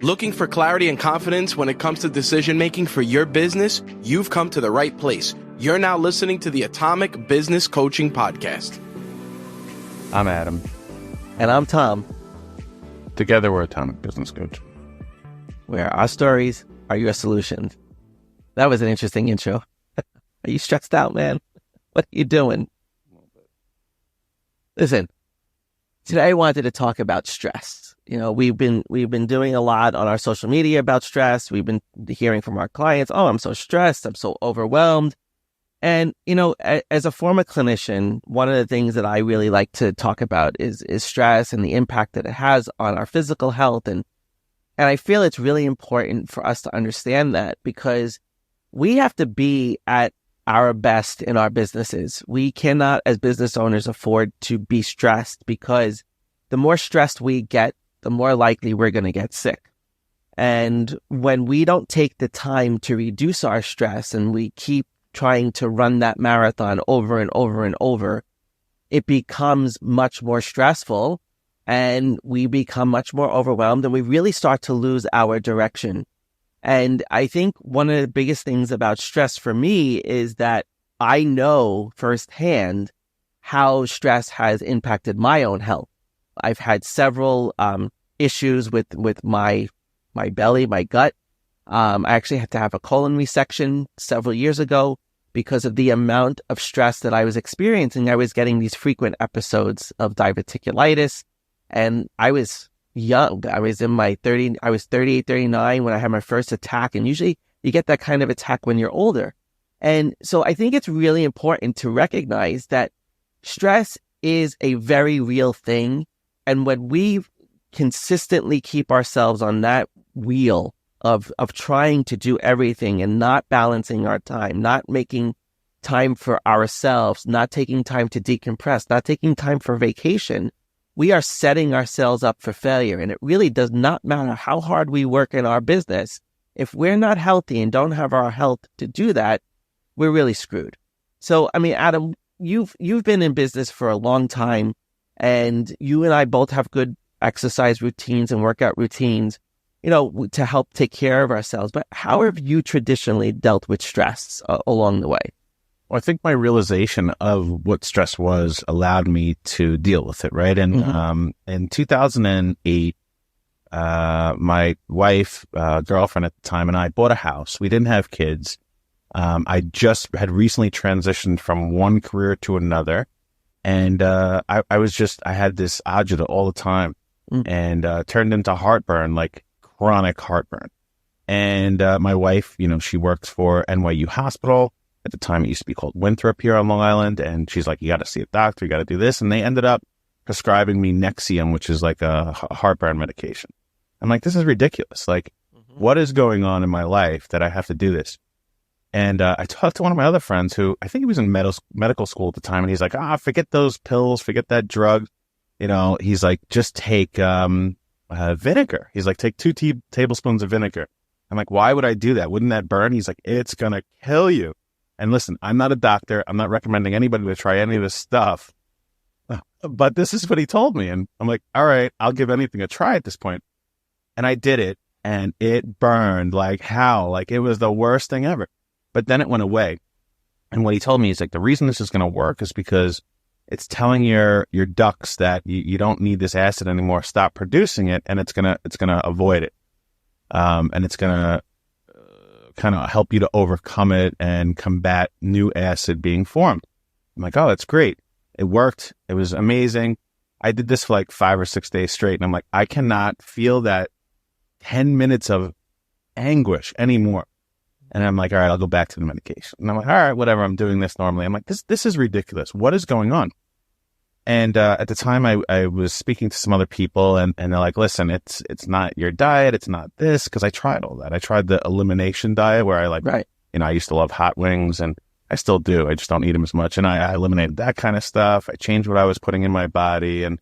Looking for clarity and confidence when it comes to decision making for your business? You've come to the right place. You're now listening to the Atomic Business Coaching Podcast. I'm Adam. And I'm Tom. Together, we're Atomic Business Coach, where our stories are your solutions. That was an interesting intro. Are you stressed out, man? What are you doing? Listen, today I wanted to talk about stress. You know, we've been doing a lot on our social media about stress. We've been hearing from our clients, oh, I'm so stressed, I'm so overwhelmed. And, you know, as a former clinician, one of the things that I really like to talk about is stress and the impact that it has on our physical health. And I feel it's really important for us to understand that, because we have to be at our best in our businesses. We cannot, as business owners, afford to be stressed, because the more stressed we get, the more likely we're going to get sick. And when we don't take the time to reduce our stress and we keep trying to run that marathon over and over and over, it becomes much more stressful and we become much more overwhelmed, and we really start to lose our direction. And I think one of the biggest things about stress for me is that I know firsthand how stress has impacted my own health. I've had several issues with my belly, my gut. I actually had to have a colon resection several years ago because of the amount of stress that I was experiencing. I was getting these frequent episodes of diverticulitis, and I was young. I was in my 30s. I was 38, 39 when I had my first attack. And usually you get that kind of attack when you're older. And so I think it's really important to recognize that stress is a very real thing. And when we consistently keep ourselves on that wheel of trying to do everything and not balancing our time, not making time for ourselves, not taking time to decompress, not taking time for vacation, we are setting ourselves up for failure. And it really does not matter how hard we work in our business. If we're not healthy and don't have our health to do that, we're really screwed. So, I mean, Adam, you've been in business for a long time, and you and I both have good exercise routines and workout routines, you know, to help take care of ourselves. But how have you traditionally dealt with stress along the way? Well, I think my realization of what stress was allowed me to deal with it, right? And in 2008, my wife, girlfriend at the time, and I bought a house. We didn't have kids. I just had recently transitioned from one career to another. And I had this agita all the time, and turned into heartburn, like chronic heartburn. And my wife, you know, she works for NYU Hospital. At the time, it used to be called Winthrop here on Long Island. And she's like, you got to see a doctor, you got to do this. And they ended up prescribing me Nexium, which is like a heartburn medication. I'm like, this is ridiculous. Like, what is going on in my life that I have to do this? And I talked to one of my other friends who, I think he was in medical school at the time. And he's like, forget those pills, forget that drug. You know, he's like, just take vinegar. He's like, take 2 tablespoons of vinegar. I'm like, why would I do that? Wouldn't that burn? He's like, it's going to kill you. And listen, I'm not a doctor. I'm not recommending anybody to try any of this stuff. But this is what he told me. And I'm like, all right, I'll give anything a try at this point. And I did it, and it burned like hell. Like, it was the worst thing ever. But then it went away. And what he told me is like, the reason this is going to work is because it's telling your ducts that you don't need this acid anymore. Stop producing it, and it's gonna avoid it. And it's gonna kind of help you to overcome it and combat new acid being formed. I'm like, oh, that's great. It worked. It was amazing. I did this for like 5 or 6 days straight. And I'm like, I cannot feel that 10 minutes of anguish anymore. And I'm like, all right, I'll go back to the medication. And I'm like, all right, whatever. I'm doing this normally. I'm like, this is ridiculous. What is going on? And at the time, I was speaking to some other people, and they're like, listen, it's not your diet. It's not this, because I tried all that. I tried the elimination diet where I you know, I used to love hot wings, and I still do. I just don't eat them as much. And I eliminated that kind of stuff. I changed what I was putting in my body, and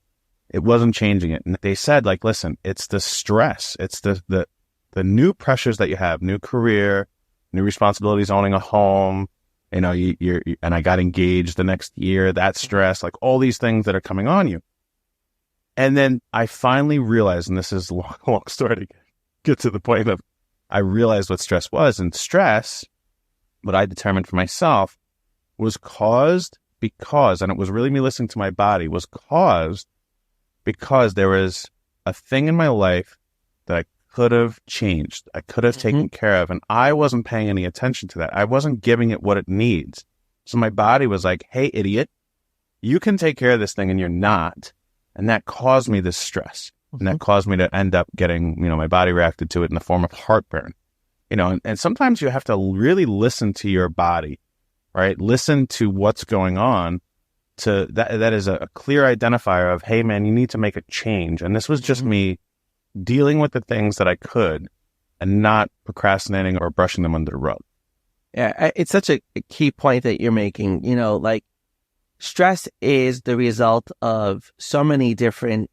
it wasn't changing it. And they said, like, listen, it's the stress. It's the new pressures that you have, new career, new responsibilities, owning a home. You know, and I got engaged the next year, that stress, like all these things that are coming on you. And then I finally realized, and this is a long story to get, get to the point of I realized what stress was. And stress, what I determined for myself, was caused because, and it was really me listening to my body, was caused because there was a thing in my life that I could have changed. I could have taken care of. And I wasn't paying any attention to that. I wasn't giving it what it needs. So my body was like, hey, idiot, you can take care of this thing and you're not. And that caused me this stress. And that caused me to end up getting, my body reacted to it in the form of heartburn. And sometimes you have to really listen to your body, right? Listen to what's going on. That is a clear identifier of, hey, man, you need to make a change. And this was just me dealing with the things that I could and not procrastinating or brushing them under the rug. Yeah, it's such a key point that you're making. Stress is the result of so many different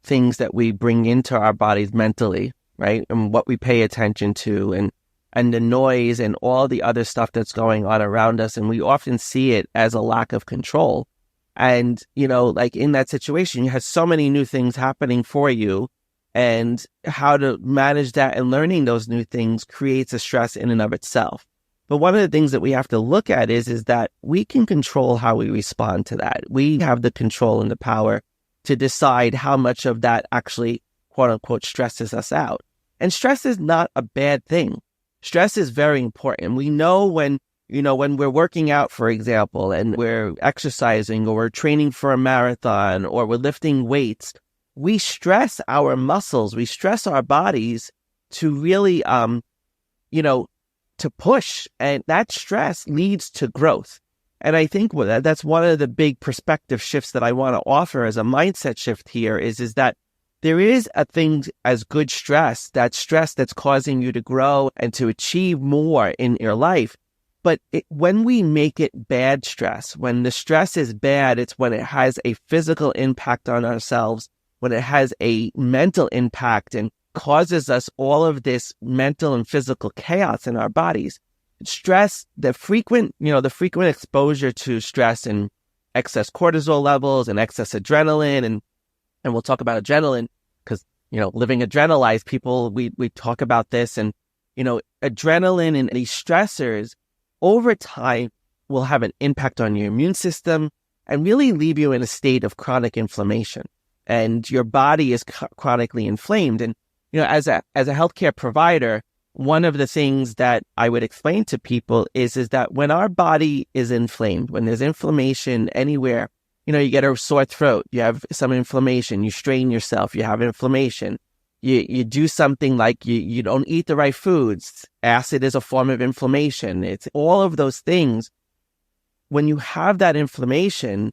things that we bring into our bodies mentally, right? And what we pay attention to and the noise and all the other stuff that's going on around us. And we often see it as a lack of control. And, in that situation, you have so many new things happening for you, and how to manage that and learning those new things creates a stress in and of itself. But one of the things that we have to look at is that we can control how we respond to that. We have the control and the power to decide how much of that actually, quote unquote, stresses us out. And stress is not a bad thing. Stress is very important. We know when we're working out, for example, and we're exercising or we're training for a marathon or we're lifting weights, we stress our muscles, we stress our bodies to really, to push. And that stress leads to growth. And I think that's one of the big perspective shifts that I want to offer as a mindset shift here is that there is a thing as good stress, that stress that's causing you to grow and to achieve more in your life. But when we make it bad stress, when the stress is bad, it's when it has a physical impact on ourselves, when it has a mental impact and causes us all of this mental and physical chaos in our bodies. Stress, the frequent exposure to stress and excess cortisol levels and excess adrenaline, and we'll talk about adrenaline because, living adrenalized people, we talk about this, and, adrenaline and these stressors over time will have an impact on your immune system and really leave you in a state of chronic inflammation, and your body is chronically inflamed. And, as a healthcare provider, one of the things that I would explain to people is that when our body is inflamed, when there's inflammation anywhere, you get a sore throat, you have some inflammation, you strain yourself, you have inflammation, you do something like you don't eat the right foods, acid is a form of inflammation. It's all of those things. When you have that inflammation,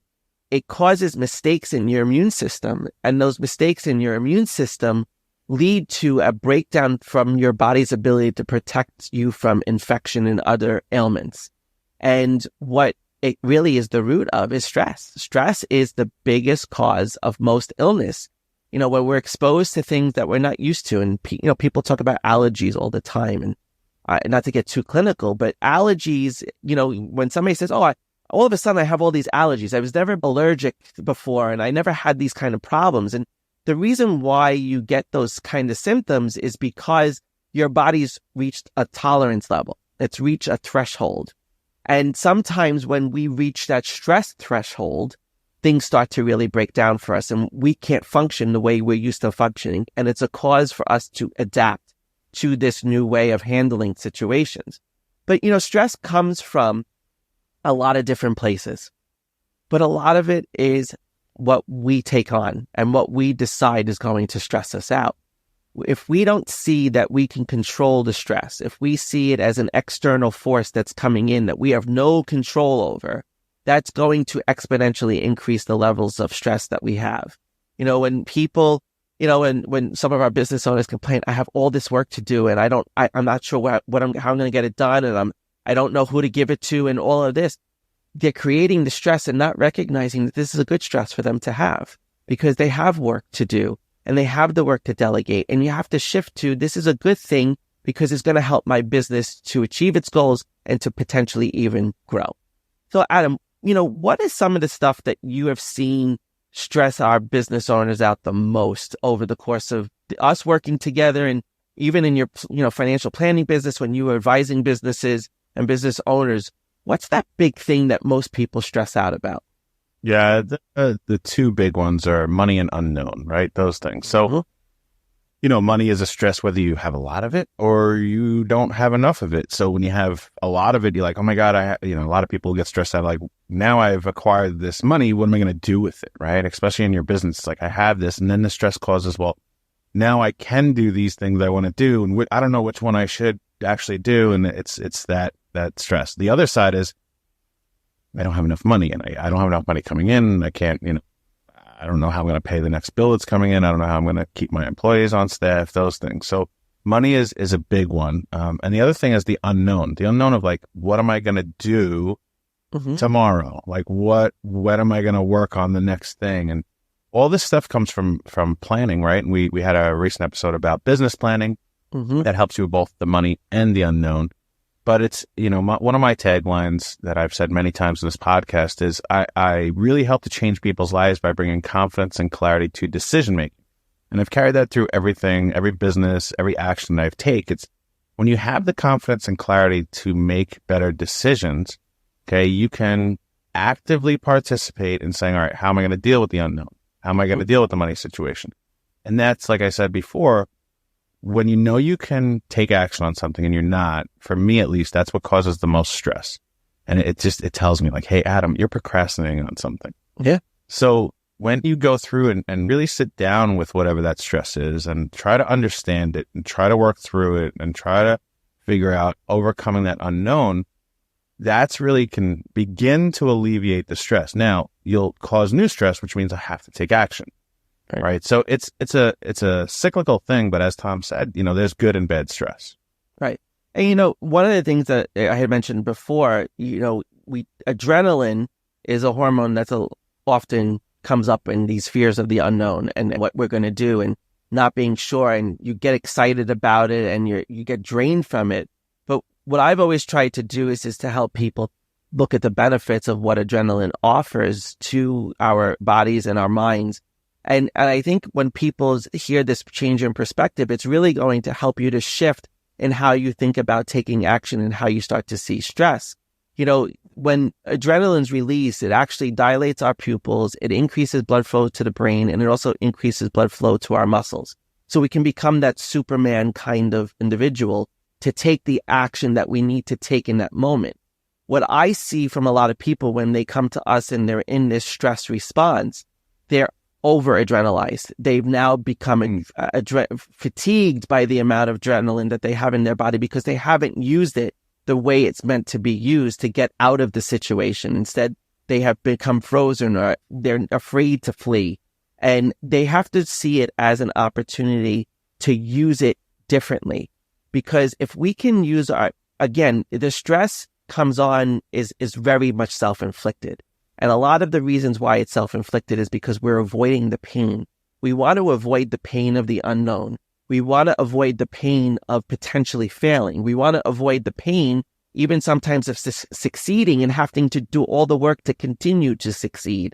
it causes mistakes in your immune system, and those mistakes in your immune system lead to a breakdown from your body's ability to protect you from infection and other ailments. And what it really is the root of is stress. Stress is the biggest cause of most illness. When we're exposed to things that we're not used to, and people talk about allergies all the time, and not to get too clinical, but allergies, when somebody says, all of a sudden I have all these allergies, I was never allergic before, and I never had these kind of problems. And the reason why you get those kind of symptoms is because your body's reached a tolerance level. It's reached a threshold. And sometimes when we reach that stress threshold, things start to really break down for us, and we can't function the way we're used to functioning. And it's a cause for us to adapt to this new way of handling situations. But, stress comes from a lot of different places, but a lot of it is what we take on and what we decide is going to stress us out. If we don't see that we can control the stress, if we see it as an external force that's coming in that we have no control over, that's going to exponentially increase the levels of stress that we have. When people, when some of our business owners complain, I have all this work to do and I'm not sure how I'm going to get it done, and I don't know who to give it to, and all of this. They're creating the stress and not recognizing that this is a good stress for them to have, because they have work to do and they have the work to delegate. And you have to shift to, this is a good thing because it's going to help my business to achieve its goals and to potentially even grow. So Adam, what is some of the stuff that you have seen stress our business owners out the most over the course of us working together and even in your, financial planning business, when you are advising businesses and business owners, what's that big thing that most people stress out about? Yeah, the two big ones are money and unknown, right? Those things. So, money is a stress whether you have a lot of it or you don't have enough of it. So when you have a lot of it, you're like, oh my God, a lot of people get stressed out. Like, now I've acquired this money. What am I going to do with it? Right? Especially in your business. It's like, I have this. And then the stress causes, well, now I can do these things I want to do. And I don't know which one I should actually do. And it's that stress. The other side is, I don't have enough money, and I don't have enough money coming in. I can't, I don't know how I'm going to pay the next bill that's coming in. I don't know how I'm going to keep my employees on staff, those things. So money is a big one. And the other thing is the unknown of like, what am I going to do tomorrow? Like, what am I going to work on the next thing? And all this stuff comes from planning, right? And we had a recent episode about business planning that helps you with both the money and the unknown. But it's, one of my taglines that I've said many times in this podcast is I really help to change people's lives by bringing confidence and clarity to decision making. And I've carried that through everything, every business, every action I've taken. It's when you have the confidence and clarity to make better decisions, okay, you can actively participate in saying, all right, how am I going to deal with the unknown? How am I going to deal with the money situation? And that's, like I said before, when you can take action on something and you're not, for me at least, that's what causes the most stress. And it tells me like, hey, Adam, you're procrastinating on something. Yeah. So when you go through and really sit down with whatever that stress is and try to understand it and try to work through it and try to figure out overcoming that unknown, that's really can begin to alleviate the stress. Now, you'll cause new stress, which means I have to take action. Right. So it's a cyclical thing, but as Tom said, there's good and bad stress. Right. And, one of the things that I had mentioned before, adrenaline is a hormone that's often comes up in these fears of the unknown and what we're going to do and not being sure. And you get excited about it and you get drained from it. But what I've always tried to do is to help people look at the benefits of what adrenaline offers to our bodies and our minds. And I think when people hear this change in perspective, it's really going to help you to shift in how you think about taking action and how you start to see stress. When adrenaline's released, it actually dilates our pupils, it increases blood flow to the brain, and it also increases blood flow to our muscles. So we can become that Superman kind of individual to take the action that we need to take in that moment. What I see from a lot of people when they come to us and they're in this stress response, they're over-adrenalized. They've now become fatigued by the amount of adrenaline that they have in their body because they haven't used it the way it's meant to be used to get out of the situation. Instead, they have become frozen or they're afraid to flee. And they have to see it as an opportunity to use it differently. Because if we can use the stress comes on is very much self-inflicted. And a lot of the reasons why it's self-inflicted is because we're avoiding the pain. We want to avoid the pain of the unknown. We want to avoid the pain of potentially failing. We want to avoid the pain, even sometimes of succeeding and having to do all the work to continue to succeed.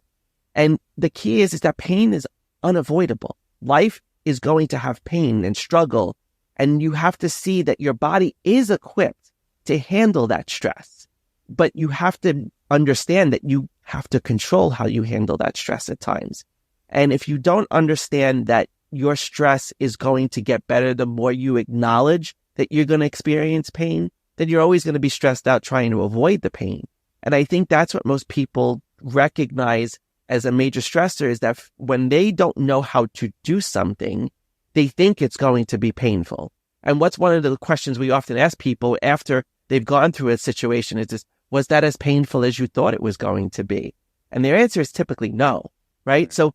And the key is that pain is unavoidable. Life is going to have pain and struggle. And you have to see that your body is equipped to handle that stress. But you have to understand that you have to control how you handle that stress at times. And if you don't understand that your stress is going to get better the more you acknowledge that you're going to experience pain, then you're always going to be stressed out trying to avoid the pain. And I think that's what most people recognize as a major stressor is that when they don't know how to do something, they think it's going to be painful. And what's one of the questions we often ask people after they've gone through a situation is this, was that as painful as you thought it was going to be? And their answer is typically no, right? So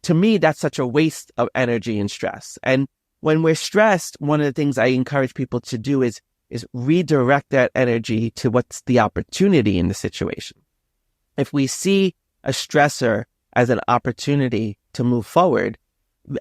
to me, that's such a waste of energy and stress. And when we're stressed, one of the things I encourage people to do is redirect that energy to what's the opportunity in the situation. If we see a stressor as an opportunity to move forward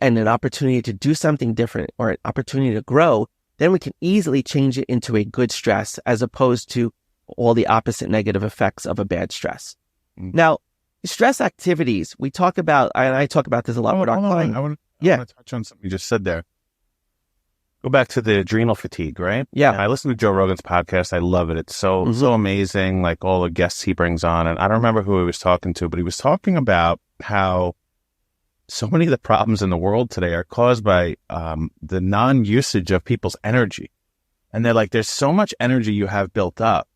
and an opportunity to do something different or an opportunity to grow, then we can easily change it into a good stress as opposed to all the opposite negative effects of a bad stress. Mm-hmm. Now, stress activities, we talk about, and I talk about this a lot with our clients. I want to touch on something you just said there. go back to the adrenal fatigue, right? Yeah. And I listen to Joe Rogan's podcast. I love it. It's so amazing, like all the guests he brings on. And I don't remember who he was talking to, but he was talking about how so many of the problems in the world today are caused by the non-usage of people's energy. And they're like, there's so much energy you have built up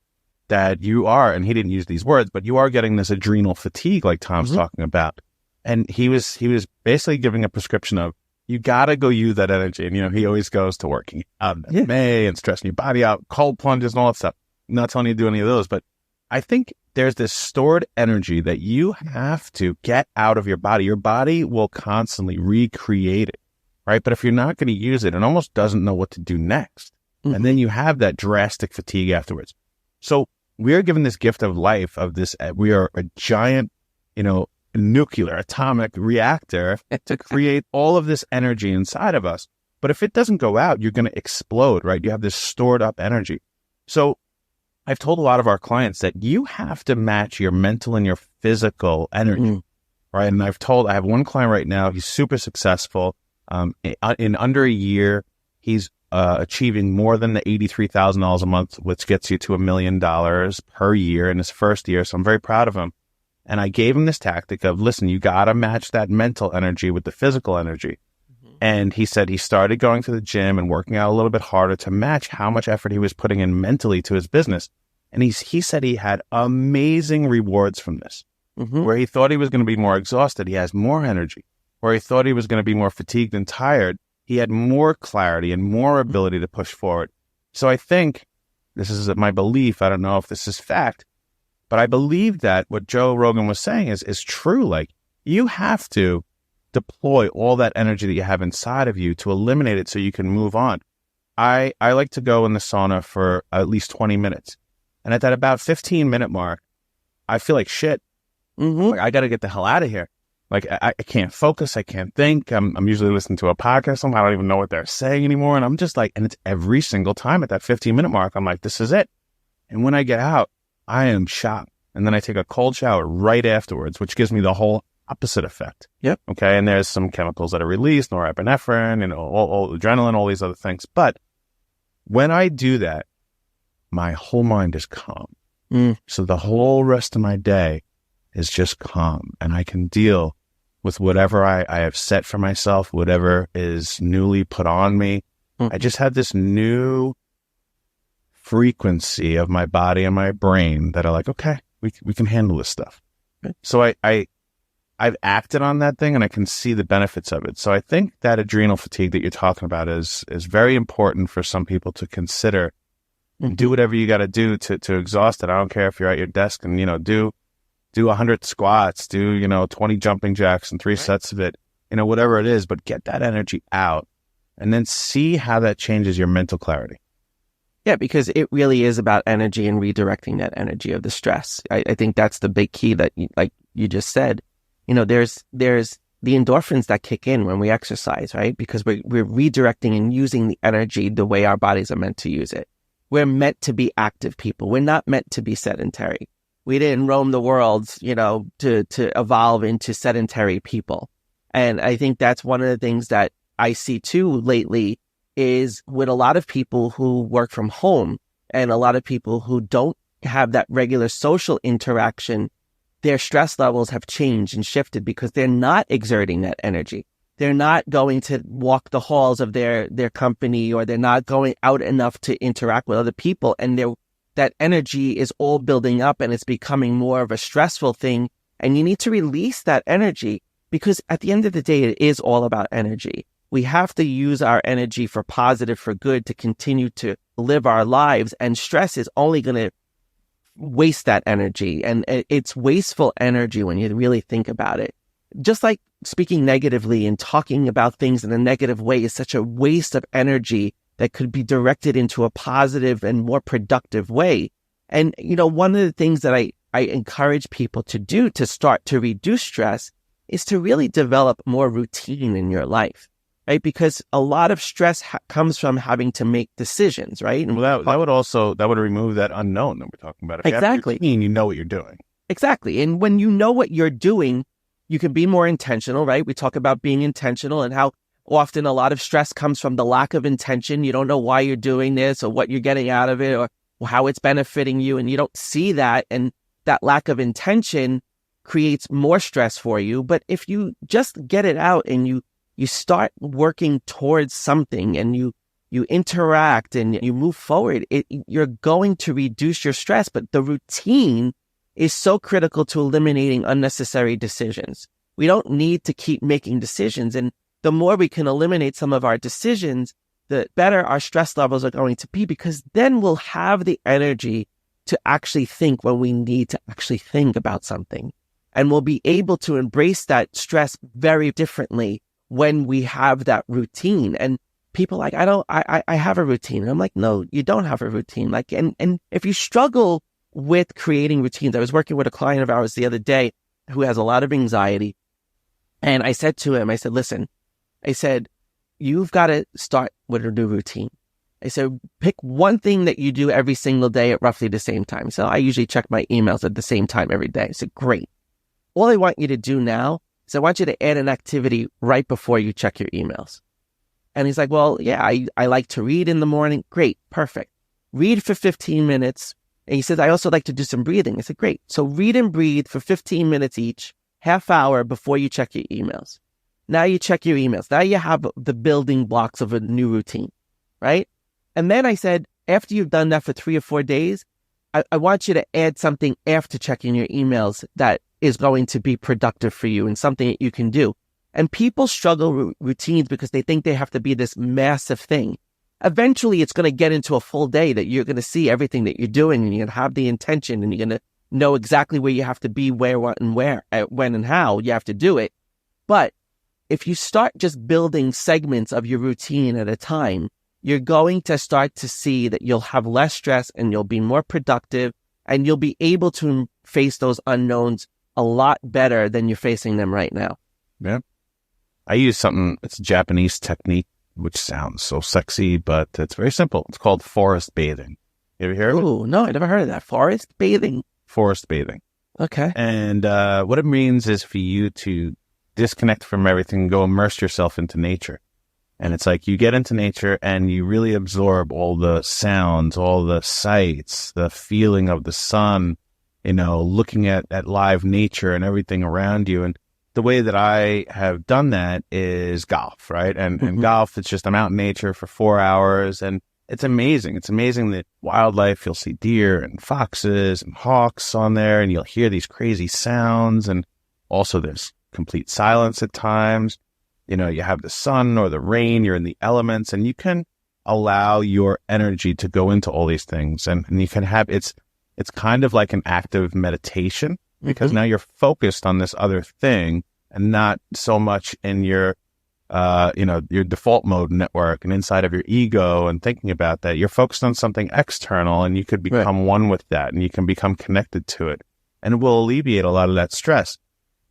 that you are, and he didn't use these words, but you are getting this adrenal fatigue like Tom's talking about. And he was basically giving a prescription of, you got to go use that energy. And, he always goes to working out in May and stressing your body out, cold plunges and all that stuff. I'm not telling you to do any of those, but I think there's this stored energy that you have to get out of your body. Your body will constantly recreate it, right? But if you're not going to use it, it almost doesn't know what to do next. And then you have that drastic fatigue afterwards. So we are given this gift of life of this. We are a giant, nuclear atomic reactor to create all of this energy inside of us. But if it doesn't go out, you're going to explode, right? You have this stored up energy. So I've told a lot of our clients that you have to match your mental and your physical energy, right? And I have one client right now, he's super successful. In under a year, he's achieving more than the $83,000 a month, which gets you to $1 million per year in his first year. So I'm very proud of him. And I gave him this tactic of, listen, you got to match that mental energy with the physical energy. And he said he started going to the gym and working out a little bit harder to match how much effort he was putting in mentally to his business. And he said he had amazing rewards from this. Where he thought he was going to be more exhausted, he has more energy. Where he thought he was going to be more fatigued and tired, he had more clarity and more ability to push forward. So I think, this is my belief, I don't know if this is fact, but I believe that what Joe Rogan was saying is true. Like, you have to deploy all that energy that you have inside of you to eliminate it so you can move on. I like to go in the sauna for at least 20 minutes. And at that about 15-minute mark, I feel like shit. Like, I got to get the hell out of here. Like, I can't focus. I can't think. I'm usually listening to a podcast. I don't even know what they're saying anymore. And I'm just like, and it's every single time at that 15-minute mark, I'm like, this is it. And when I get out, I am shocked. And then I take a cold shower right afterwards, which gives me the whole opposite effect. Yep. Okay. And there's some chemicals that are released, norepinephrine, all adrenaline, all these other things. But when I do that, my whole mind is calm. So the whole rest of my day is just calm, and I can deal with whatever I have set for myself, whatever is newly put on me. I just had this new frequency of my body and my brain that are like, okay, we can handle this stuff. So I've acted on that thing, and I can see the benefits of it. So I think that adrenal fatigue that you're talking about is very important for some people to consider. Do whatever you got to do to exhaust it. I don't care if you're at your desk and, do 100 squats, do, 20 jumping jacks and 3 sets of it, whatever it is, but get that energy out and then see how that changes your mental clarity. Yeah, because it really is about energy and redirecting that energy of the stress. I think that's the big key that, like you just said, there's the endorphins that kick in when we exercise, right? Because we're redirecting and using the energy the way our bodies are meant to use it. We're meant to be active people. We're not meant to be sedentary. We didn't roam the world, to evolve into sedentary people. And I think that's one of the things that I see too lately is with a lot of people who work from home and a lot of people who don't have that regular social interaction, their stress levels have changed and shifted because they're not exerting that energy. They're not going to walk the halls of their company, or they're not going out enough to interact with other people. And that energy is all building up and it's becoming more of a stressful thing. And you need to release that energy because at the end of the day, it is all about energy. We have to use our energy for positive, for good, to continue to live our lives. And stress is only going to waste that energy. And it's wasteful energy when you really think about it. Just like speaking negatively and talking about things in a negative way is such a waste of energy that could be directed into a positive and more productive way. And, one of the things that I encourage people to do to start to reduce stress is to really develop more routine in your life, right? Because a lot of stress comes from having to make decisions, right? And that would remove that unknown that we're talking about. If exactly. You have routine, you know what you're doing. Exactly. And when you know what you're doing, you can be more intentional, right? We talk about being intentional and how Often a lot of stress comes from the lack of intention. You don't know why you're doing this or what you're getting out of it or how it's benefiting you. And you don't see that. And that lack of intention creates more stress for you. But if you just get it out and you start working towards something and you interact and you move forward, you're going to reduce your stress. But the routine is so critical to eliminating unnecessary decisions. We don't need to keep making decisions. And the more we can eliminate some of our decisions, the better our stress levels are going to be, because then we'll have the energy to actually think when we need to actually think about something. And we'll be able to embrace that stress very differently when we have that routine. And people are like, I have a routine. And I'm like, no, you don't have a routine. Like, and if you struggle with creating routines, I was working with a client of ours the other day who has a lot of anxiety. And I said to him, I said, listen, I said, you've got to start with a new routine. I said, pick one thing that you do every single day at roughly the same time. So I usually check my emails at the same time every day. I said, great. All I want you to do now is I want you to add an activity right before you check your emails. And he's like, well, yeah, I like to read in the morning. Great. Perfect. Read for 15 minutes. And he says, I also like to do some breathing. I said, great. So read and breathe for 15 minutes each, half hour before you check your emails. Now you check your emails. Now you have the building blocks of a new routine, right? And then I said, after you've done that for 3 or 4 days, I want you to add something after checking your emails that is going to be productive for you and something that you can do. And people struggle with routines because they think they have to be this massive thing. Eventually, it's going to get into a full day that you're going to see everything that you're doing, and you're going to have the intention, and you're going to know exactly where you have to be, where, what, and where, when and how you have to do it. But if you start just building segments of your routine at a time, you're going to start to see that you'll have less stress and you'll be more productive, and you'll be able to face those unknowns a lot better than you're facing them right now. Yeah. I use something, it's a Japanese technique, which sounds so sexy, but it's very simple. It's called forest bathing. You ever hear of it? Oh, no, I never heard of that. Forest bathing? Forest bathing. Okay. And what it means is for you to disconnect from everything, go immerse yourself into nature. And it's like you get into nature and you really absorb all the sounds, all the sights, the feeling of the sun, looking at live nature and everything around you. And the way that I have done that is golf, right? And golf, it's just I'm out in nature for 4 hours, and it's amazing. It's amazing that wildlife, you'll see deer and foxes and hawks on there, and you'll hear these crazy sounds. And also there's complete silence at times. You have the sun or the rain, you're in the elements, and you can allow your energy to go into all these things. And you can have, it's kind of like an active meditation, because now you're focused on this other thing and not so much in your, your default mode network and inside of your ego and thinking about that. You're focused on something external, and you could become one with that, and you can become connected to it, and it will alleviate a lot of that stress.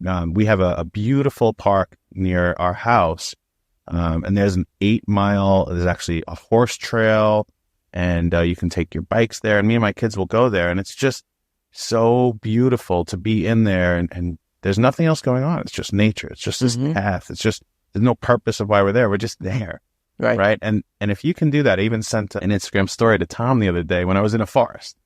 We have a beautiful park near our house, and there's an 8-mile, there's actually a horse trail, and you can take your bikes there, and me and my kids will go there, and it's just so beautiful to be in there, and there's nothing else going on. It's just nature. It's just this path. It's just, there's no purpose of why we're there. We're just there. Right. And if you can do that, I even sent an Instagram story to Tom the other day when I was in a forest.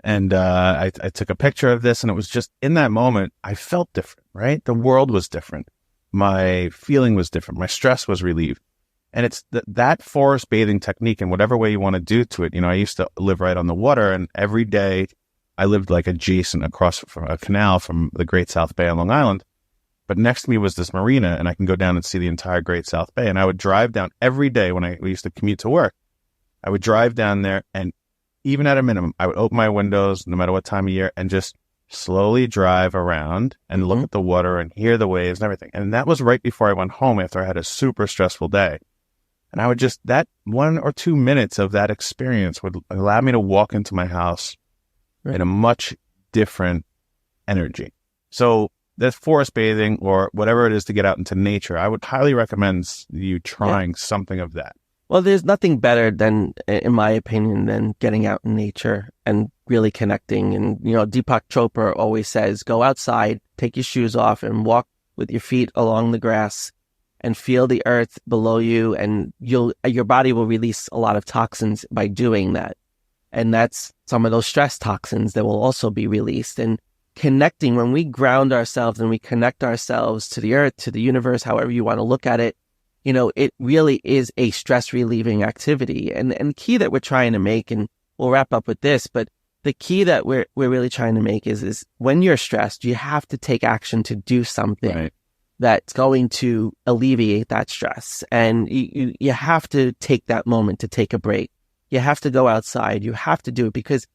And I took a picture of this, and it was just in that moment, I felt different, right? The world was different. My feeling was different. My stress was relieved. And it's that forest bathing technique, in whatever way you want to do to it. I used to live right on the water, and every day I lived like adjacent across from a canal from the Great South Bay on Long Island. But next to me was this marina, and I can go down and see the entire Great South Bay. And I would drive down every day when we used to commute to work. I would drive down there, and even at a minimum, I would open my windows no matter what time of year and just slowly drive around and look at the water and hear the waves and everything. And that was right before I went home after I had a super stressful day. And I would just, that 1 or 2 minutes of that experience would allow me to walk into my house in a much different energy. So that forest bathing, or whatever it is to get out into nature, I would highly recommend you trying something of that. Well, there's nothing better than, in my opinion, than getting out in nature and really connecting. And, Deepak Chopra always says, go outside, take your shoes off, and walk with your feet along the grass and feel the earth below you, and your body will release a lot of toxins by doing that. And that's some of those stress toxins that will also be released. And connecting, when we ground ourselves and we connect ourselves to the earth, to the universe, however you want to look at it, it really is a stress relieving activity. And the key that we're trying to make, and we'll wrap up with this, but the key that we're really trying to make is when you're stressed, you have to take action to do something that's going to alleviate that stress. And you have to take that moment to take a break. You have to go outside. You have to do it because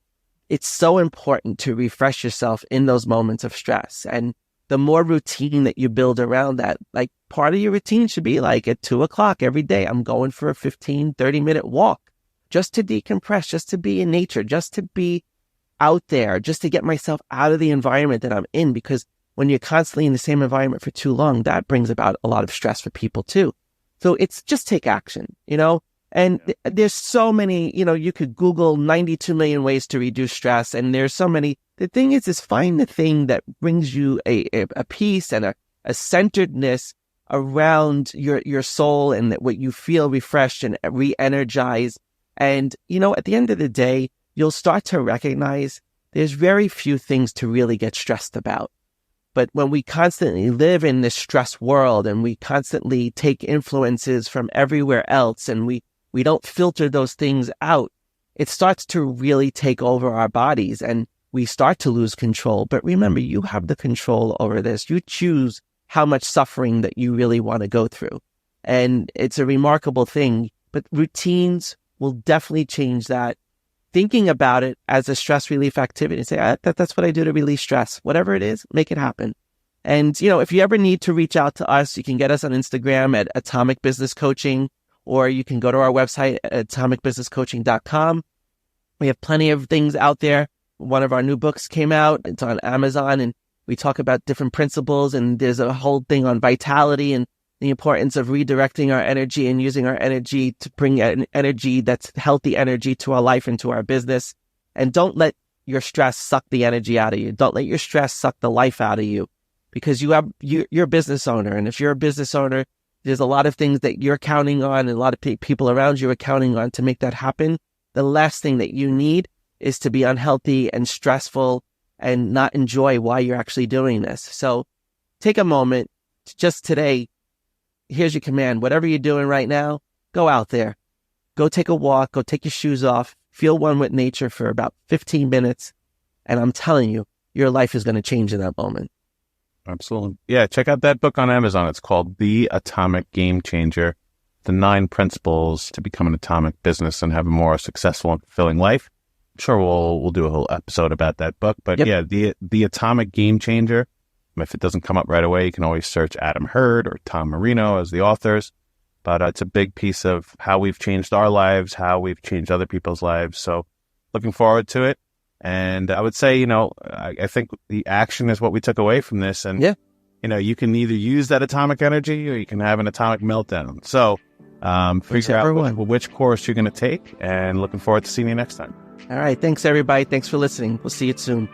it's so important to refresh yourself in those moments of stress. And the more routine that you build around that, like part of your routine should be like at 2:00 every day, I'm going for a 15, 30-minute walk just to decompress, just to be in nature, just to be out there, just to get myself out of the environment that I'm in. Because when you're constantly in the same environment for too long, that brings about a lot of stress for people too. So it's just take action, And there's so many, you could Google 92 million ways to reduce stress. And there's so many. The thing is find the thing that brings you a peace and a centeredness around your soul, and that what you feel refreshed and re-energized. And, at the end of the day, you'll start to recognize there's very few things to really get stressed about. But when we constantly live in this stress world and we constantly take influences from everywhere else, and we don't filter those things out, it starts to really take over our bodies and we start to lose control. But remember, you have the control over this. You choose how much suffering that you really want to go through. And it's a remarkable thing, but routines will definitely change that. Thinking about it as a stress relief activity, say, that's what I do to release stress. Whatever it is, make it happen. And, if you ever need to reach out to us, you can get us on Instagram at Atomic Business Coaching, or you can go to our website at atomicbusinesscoaching.com. We have plenty of things out there. One of our new books came out. It's on Amazon, and we talk about different principles, and there's a whole thing on vitality and the importance of redirecting our energy and using our energy to bring an energy that's healthy energy to our life and to our business. And don't let your stress suck the energy out of you. Don't let your stress suck the life out of you, because you're a business owner. And if you're a business owner, there's a lot of things that you're counting on, and a lot of people around you are counting on to make that happen. The last thing that you need is to be unhealthy and stressful and not enjoy why you're actually doing this. So take a moment just today. Here's your command. Whatever you're doing right now, go out there. Go take a walk. Go take your shoes off. Feel one with nature for about 15 minutes. And I'm telling you, your life is going to change in that moment. Absolutely. Yeah, check out that book on Amazon. It's called The Atomic Game Changer, the 9 principles to become an atomic business and have a more successful and fulfilling life. I'm sure we'll do a whole episode about that book. But yeah, the Atomic Game Changer. If it doesn't come up right away, you can always search Adam Hurd or Tom Marino as the authors. But it's a big piece of how we've changed our lives, how we've changed other people's lives. So looking forward to it. And I would say, I think the action is what we took away from this. And, you can either use that atomic energy or you can have an atomic meltdown. So figure out which course you're going to take, and looking forward to seeing you next time. All right. Thanks, everybody. Thanks for listening. We'll see you soon.